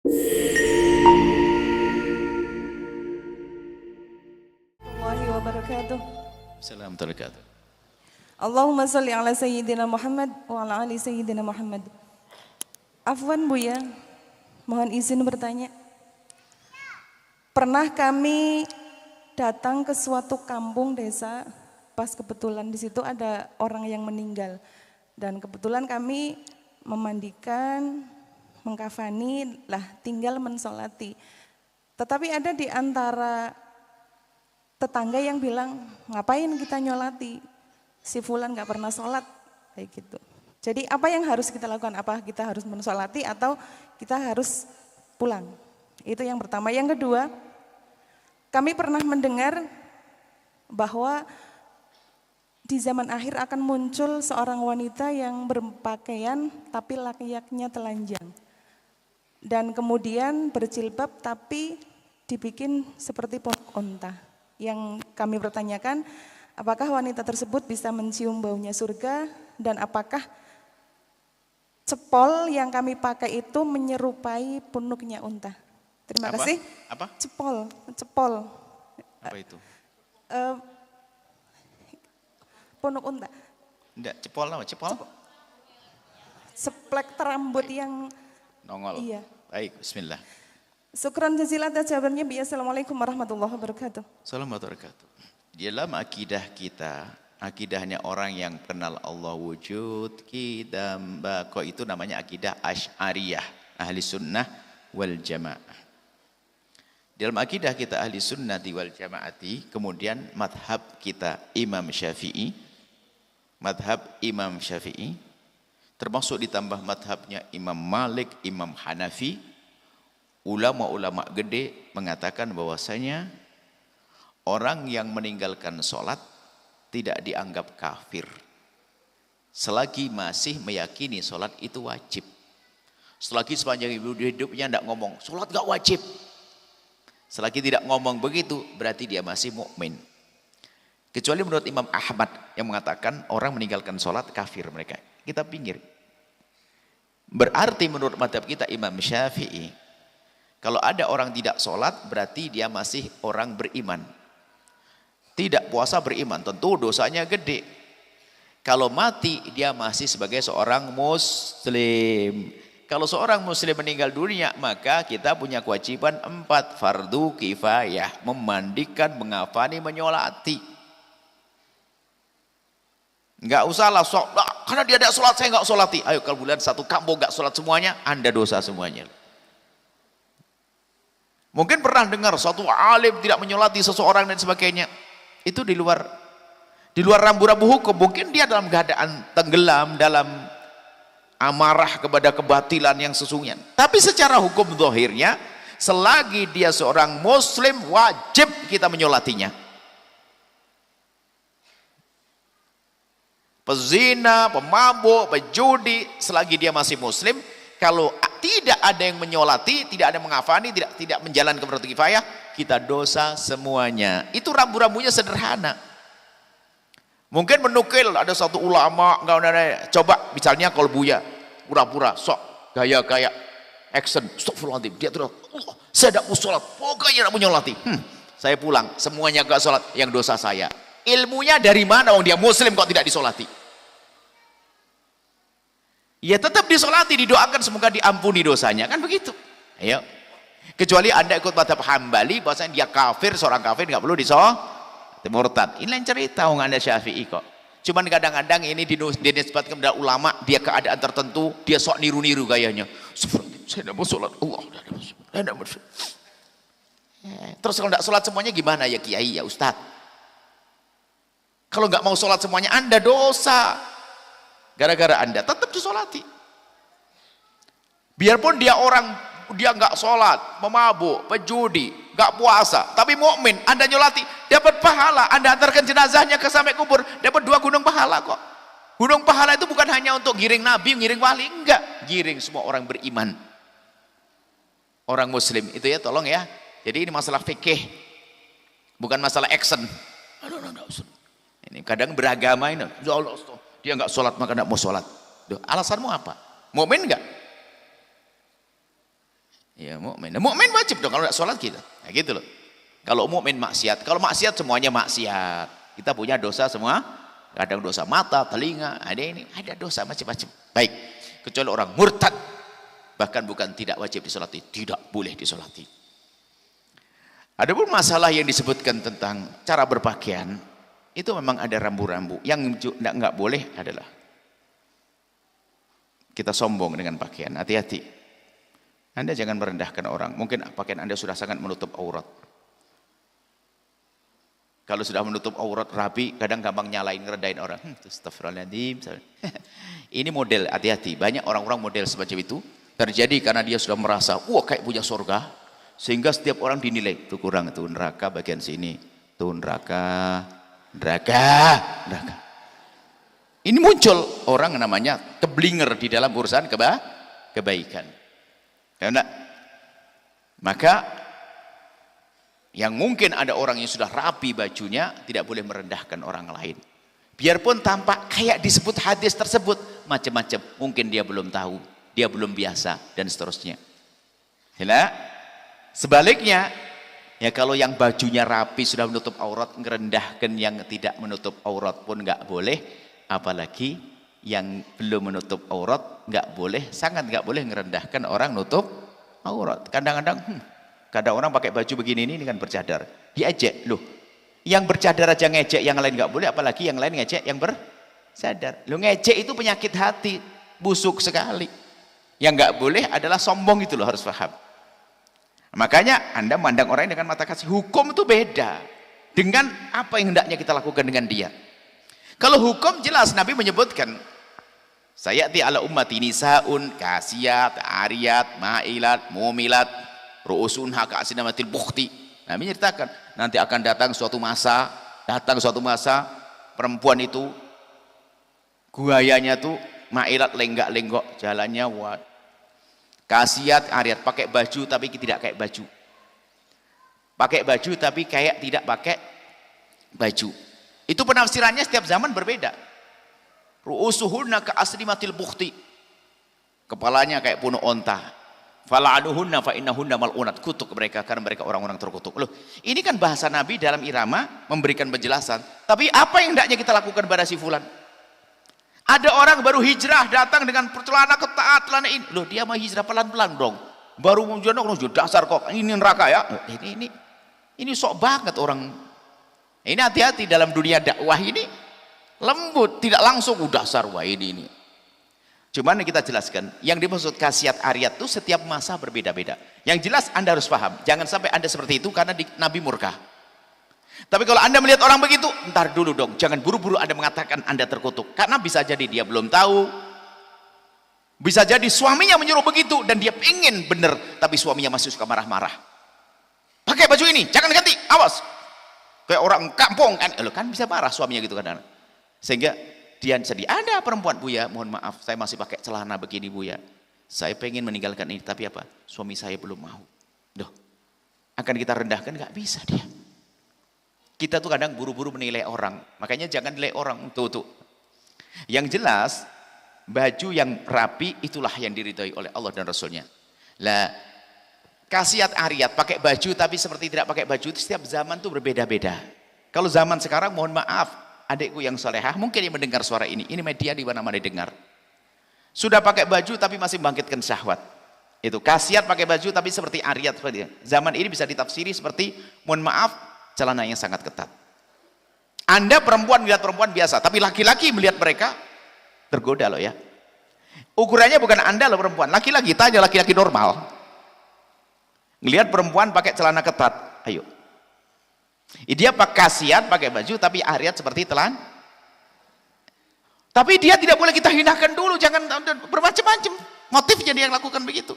Warahmatullahi wabarakatuh. Assalamualaikum. Allahumma salli ala Sayyidina Muhammad wa ala ali Sayyidina Muhammad. Afwan Buya, mohon izin bertanya. Pernah kami datang ke suatu kampung desa, pas kebetulan di situ ada orang yang meninggal. Dan kebetulan kami memandikan, mengkafani, lah tinggal mensolati. Tetapi ada di antara tetangga yang bilang, ngapain kita nyolati? Si fulan gak pernah sholat, kayak gitu. Jadi apa yang harus kita lakukan? Apa kita harus mensolati atau kita harus pulang? Itu yang pertama. Yang kedua, kami pernah mendengar bahwa di zaman akhir akan muncul seorang wanita yang berpakaian tapi laki-lakinya telanjang. Dan kemudian berjilbab tapi dibikin seperti pondok onta. Yang kami pertanyakan, apakah wanita tersebut bisa mencium baunya surga dan apakah cepol yang kami pakai itu menyerupai punuknya unta? Terima kasih. Apa? Cepol. Apa itu? Punuk unta. Enggak, cepol apa? Cepol? Seplek rambut yang Nongol. iya. Baik, bismillah. Syukran jazilan atas jawabannya. Assalamualaikum warahmatullahi wabarakatuh. Assalamualaikum warahmatullahi wabarakatuh. Di dalam akidah kita, akidahnya orang yang kenal Allah wujud, qidam, baqo, itu namanya akidah Asy'ariyah, ahli sunnah wal jamaah. Dalam akidah kita ahli sunnati wal jamaati, kemudian madhab kita Imam Syafi'i, termasuk ditambah madhabnya Imam Malik, Imam Hanafi, ulama-ulama gede mengatakan bahwasanya orang yang meninggalkan sholat tidak dianggap kafir selagi masih meyakini sholat itu wajib. Selagi sepanjang hidupnya tidak ngomong sholat gak wajib, selagi tidak ngomong begitu berarti dia masih mukmin. Kecuali menurut Imam Ahmad yang mengatakan orang meninggalkan sholat kafir mereka. Kita pinggir. Berarti menurut madhab kita Imam Syafi'i, kalau ada orang tidak sholat berarti dia masih orang beriman. Tidak puasa beriman, tentu dosanya gede. Kalau mati dia masih sebagai seorang muslim. Kalau seorang muslim meninggal dunia maka kita punya kewajiban 4 fardu kifayah, memandikan, mengafani, menyolati. Enggak usahlah sholat, karena dia ada sholat saya enggak sholati. Ayo kalau bulan satu kampung enggak sholat semuanya, Anda dosa semuanya. Mungkin pernah dengar suatu alim tidak menyolati seseorang dan sebagainya. Itu di luar rambu-rambu hukum. Mungkin dia dalam keadaan tenggelam dalam amarah kepada kebatilan yang sesungguhnya. Tapi secara hukum zahirnya, selagi dia seorang muslim wajib kita menyolatinya. Pezina, pemabuk, pejudi, selagi dia masih muslim, kalau tidak ada yang menyolati, tidak ada yang mengafani, tidak menjalankan fardu kifayah, kita dosa semuanya. Itu rambu-rambunya sederhana. Mungkin menukil ada satu ulama, coba misalnya kalau Buya pura-pura sok gaya-gaya action, astagfirullahaladzim, dia terus saya tidak mau sholat, pokoknya tidak mau nyolati. Saya pulang, semuanya gak sholat, yang dosa saya. Ilmunya dari mana? Wong dia muslim kok tidak disolati? Ya tetap disolati, didoakan semoga diampuni dosanya, kan begitu. Ayo. Kecuali Anda ikut madhab Hambali, bahwasanya dia kafir, seorang kafir nggak perlu disolati, murtad. Ini lain cerita, wong Anda Syafi'i kok. Cuman kadang-kadang ini dinisbatkan kepada ulama, dia keadaan tertentu, dia sok niru-niru gayanya. Saya tidak mau sholat, Allah, tidak mau. Terus kalau tidak sholat semuanya gimana ya Kiai, ya Ustadz? Kalau nggak mau sholat semuanya, Anda dosa. Gara-gara Anda tetap disolati. Biarpun dia nggak sholat, memabuk, pejudi, nggak puasa, tapi mukmin, Anda nyolati, dapat pahala. Anda antarkan jenazahnya ke sampai kubur, dapat 2 gunung pahala kok. Gunung pahala itu bukan hanya untuk giring nabi, giring wali, enggak. Giring semua orang beriman. Orang muslim, itu ya tolong ya. Jadi ini masalah fikih, bukan masalah action. Ini kadang beragama ini, ya Allah, dia nggak sholat maka nggak mau sholat. Duh, alasanmu apa? Mukmin nggak? Ya mukmin. Nah, mukmin wajib dong kalau tidak sholat kita. Nah, gitu loh. Kalau mukmin maksiat, kalau maksiat semuanya maksiat. Kita punya dosa semua. Kadang dosa mata, telinga, ada dosa macam-macam. Baik. Kecuali orang murtad, bahkan bukan tidak wajib disolati, tidak boleh disolati. Adapun masalah yang disebutkan tentang cara berpakaian, itu memang ada rambu-rambu. Yang nggak boleh adalah kita sombong dengan pakaian. Hati-hati. Anda jangan merendahkan orang. Mungkin pakaian Anda sudah sangat menutup aurat. Kalau sudah menutup aurat rapi, kadang gampang nyalain, ngerendahin orang. Astagfirullahaladzim. Ini model, hati-hati. Banyak orang-orang model semacam itu terjadi karena dia sudah merasa, wah kayak punya surga. Sehingga setiap orang dinilai, itu kurang, itu neraka bagian sini. Itu neraka. Ini muncul orang namanya keblinger di dalam urusan kebaikan. Karena maka yang mungkin ada orang yang sudah rapi bajunya tidak boleh merendahkan orang lain. Biarpun tampak kayak disebut hadis tersebut macam-macam, mungkin dia belum tahu, dia belum biasa dan seterusnya. Nah, sebaliknya ya kalau yang bajunya rapi sudah menutup aurat, merendahkan yang tidak menutup aurat pun nggak boleh, apalagi yang belum menutup aurat nggak boleh, sangat nggak boleh merendahkan orang nutup aurat. Kadang-kadang kadang orang pakai baju begini ini kan bercadar, diejek loh. Yang bercadar aja ngejek, yang lain nggak boleh, apalagi yang lain ngejek yang bercadar. Lo ngejek itu penyakit hati, busuk sekali. Yang nggak boleh adalah sombong, itu loh, harus paham. Makanya Anda memandang orang dengan mata kasih. Hukum itu beda dengan apa yang hendaknya kita lakukan dengan dia. Kalau hukum jelas Nabi menyebutkan, sayati ala ummati nisaun kasiyat, ariyat, ma'ilat, mumilat, ru'usunha ka'asinamatil bukhti. Nabi menyertakan nanti akan datang suatu masa perempuan itu gayanya tuh ma'ilat, lenggak-lenggok, jalannya wad. Kasiyat, ariyat, pakai baju tapi tidak kayak baju. Pakai baju tapi kayak tidak pakai baju. Itu penafsirannya setiap zaman berbeda. Ru'usuhunna ka'asnimatil bukhti. Kepalanya kayak punuk onta. Fala'anuhunna fa'innahunna mal'unat. Kutuk mereka karena mereka orang-orang terkutuk. Loh, ini kan bahasa Nabi dalam irama memberikan penjelasan. Tapi apa yang hendaknya kita lakukan pada si fulan? Ada orang baru hijrah datang dengan celana ketat, celana ini. Loh, dia mau hijrah pelan-pelan dong. Baru menjodoh, dasar kok. Ini neraka ya. Ini sok banget orang. Ini hati-hati dalam dunia dakwah ini. Lembut, tidak langsung dasar wah ini. Cuman kita jelaskan, yang dimaksud khasiat ariyat itu setiap masa berbeda-beda. Yang jelas Anda harus paham, jangan sampai Anda seperti itu karena Nabi murka. Tapi kalau Anda melihat orang begitu, ntar dulu dong, jangan buru-buru Anda mengatakan Anda terkutuk. Karena bisa jadi dia belum tahu, bisa jadi suaminya menyuruh begitu dan dia pengen bener, tapi suaminya masih suka marah-marah. Pakai baju ini, jangan ganti, awas. Kayak orang kampung kan, kan bisa marah suaminya gitu kan. Sehingga dia sedih, ada perempuan, Bu ya, mohon maaf saya masih pakai celana begini Bu ya, saya pengen meninggalkan ini, tapi apa, suami saya belum mau. Duh, akan kita rendahkan? Gak bisa dia. Kita tuh kadang buru-buru menilai orang, makanya jangan nilai orang. Tuh yang jelas baju yang rapi itulah yang diridhoi oleh Allah dan Rasulnya. Lah, khasiat ariyat pakai baju tapi seperti tidak pakai baju itu setiap zaman tuh berbeda-beda. Kalau zaman sekarang mohon maaf, adikku yang solehah mungkin yang mendengar suara ini media di mana-mana didengar. Sudah pakai baju tapi masih membangkitkan syahwat. Itu khasiat pakai baju tapi seperti ariyat seperti itu. Zaman ini bisa ditafsiri seperti mohon maaf celana yang sangat ketat. Anda perempuan melihat perempuan biasa, tapi laki-laki melihat mereka tergoda loh ya. Ukurannya bukan Anda loh perempuan, laki-laki, tanya laki-laki normal. Ngelihat perempuan pakai celana ketat, ayo. Dia pakai khasiat, pakai baju, tapi ariyat seperti telan. Tapi dia tidak boleh kita hinakan dulu, jangan bermacam-macam. Motifnya dia yang lakukan begitu.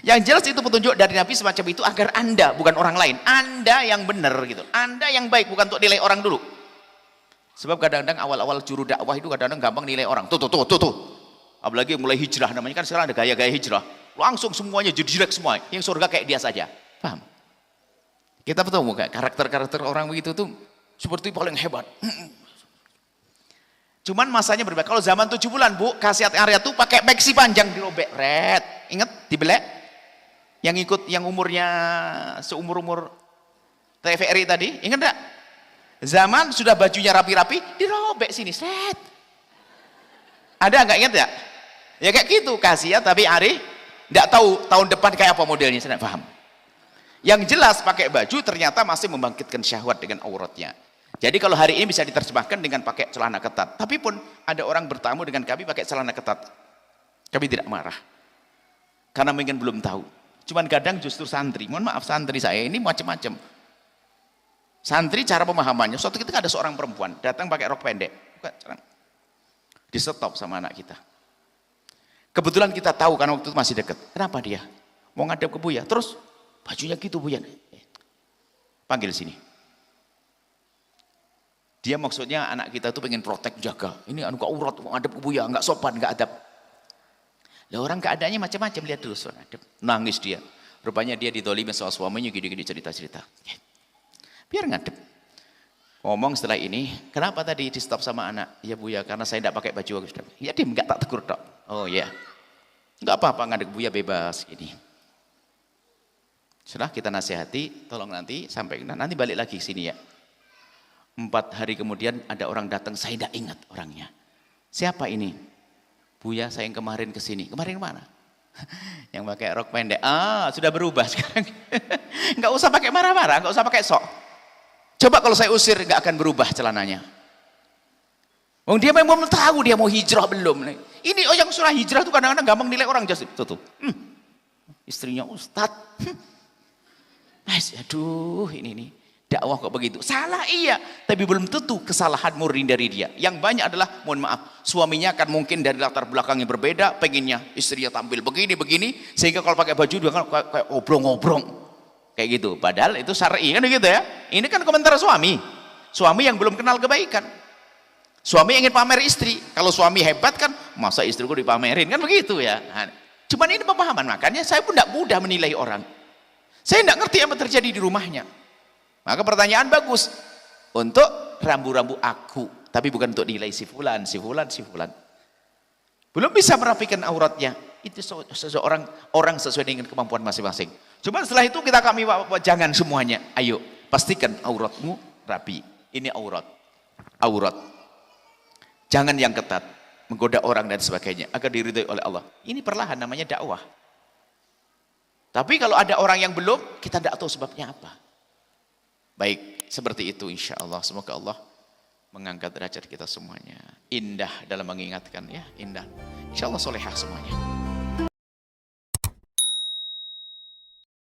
Yang jelas itu petunjuk dari Nabi semacam itu agar Anda, bukan orang lain, Anda yang benar gitu. Anda yang baik, bukan untuk nilai orang dulu. Sebab kadang-kadang awal-awal juru dakwah itu kadang-kadang gampang nilai orang. Tuh. Apalagi mulai hijrah, namanya kan sekarang ada gaya-gaya hijrah. Langsung semuanya jadi jelek semua. Yang surga kayak dia saja. Paham? Kita betul kayak karakter-karakter orang begitu tuh seperti paling hebat. Cuman masanya berbeda. Kalau zaman 7 bulan Bu, khasiat area tuh pakai beksi panjang dirobek, red. Ingat dibelek? Yang ikut, yang umurnya seumur-umur TVRI tadi, ingat enggak? Zaman sudah bajunya rapi-rapi, dirobek sini, set. Ada enggak, ingat enggak? Ya kayak gitu, kasihan tapi Ari enggak tahu tahun depan kayak apa modelnya, saya enggak paham. Yang jelas pakai baju ternyata masih membangkitkan syahwat dengan auratnya. Jadi kalau hari ini bisa diterjemahkan dengan pakai celana ketat. Tapi pun ada orang bertamu dengan kami pakai celana ketat. Kami tidak marah. Karena mungkin belum tahu. Cuman kadang justru santri, mohon maaf santri saya ini macam-macam. Santri cara pemahamannya, suatu ketika ada seorang perempuan datang pakai rok pendek. Di stop sama anak kita. Kebetulan kita tahu karena waktu itu masih dekat. Kenapa dia? Mau ngadep ke Buya. Terus bajunya gitu Buya. Panggil sini. Dia maksudnya anak kita tuh pengen protek jaga. Ini anu aurat mau ngadep ke Buya, enggak sopan, enggak adab. Lah orang keadaannya macam-macam, lihat dulu ngadep. Nangis dia. Rupanya dia ditolimi sama suaminya gini-gini cerita-cerita. Biar ngadep. Ngomong setelah ini, kenapa tadi di stop sama anak? Ya Buya, karena saya tidak pakai baju. Ya dia enggak tak tegur dok. Oh ya, enggak apa-apa ngadep Buya bebas gini. Sudah kita nasihati, tolong nanti sampai nanti balik lagi ke sini ya. 4 hari kemudian ada orang datang, saya tidak ingat orangnya. Siapa ini? Buya, saya yang kemarin ke sini. Kemarin mana? Yang pakai rok pendek. Ah, sudah berubah sekarang. Enggak usah pakai marah-marah, enggak usah pakai sok. Coba kalau saya usir enggak akan berubah celananya. Wong dia memang belum tahu dia mau hijrah belum. Ini yang surah hijrah tuh kadang-kadang gampang nilai orang just tuh. Istrinya ustad. Aduh ini nih. Dakwah kok begitu. Salah iya, tapi belum tentu kesalahan murni dari dia. Yang banyak adalah, mohon maaf, suaminya akan mungkin dari latar belakang yang berbeda, pengennya istrinya tampil begini, sehingga kalau pakai baju dia kan kayak obrong-obrong. Kayak gitu. Padahal itu syar'i kan gitu ya. Ini kan komentar suami. Suami yang belum kenal kebaikan. Suami ingin pamer istri. Kalau suami hebat kan, masa istriku dipamerin kan begitu ya. Nah, cuman ini pemahaman, makanya saya pun tidak mudah menilai orang. Saya tidak ngerti apa terjadi di rumahnya. Maka pertanyaan bagus untuk rambu-rambu aku, tapi bukan untuk nilai si fulan. Belum bisa merapikan auratnya. Itu seseorang orang sesuai dengan kemampuan masing-masing. Cuma setelah itu kami jangan semuanya. Ayo, pastikan auratmu rapi. Ini aurat. Jangan yang ketat, menggoda orang dan sebagainya agar diridhoi oleh Allah. Ini perlahan namanya dakwah. Tapi kalau ada orang yang belum, kita tidak tahu sebabnya apa. Baik, seperti itu insya Allah. Semoga Allah mengangkat derajat kita semuanya. Indah dalam mengingatkan ya, indah. Insya Allah solehah semuanya.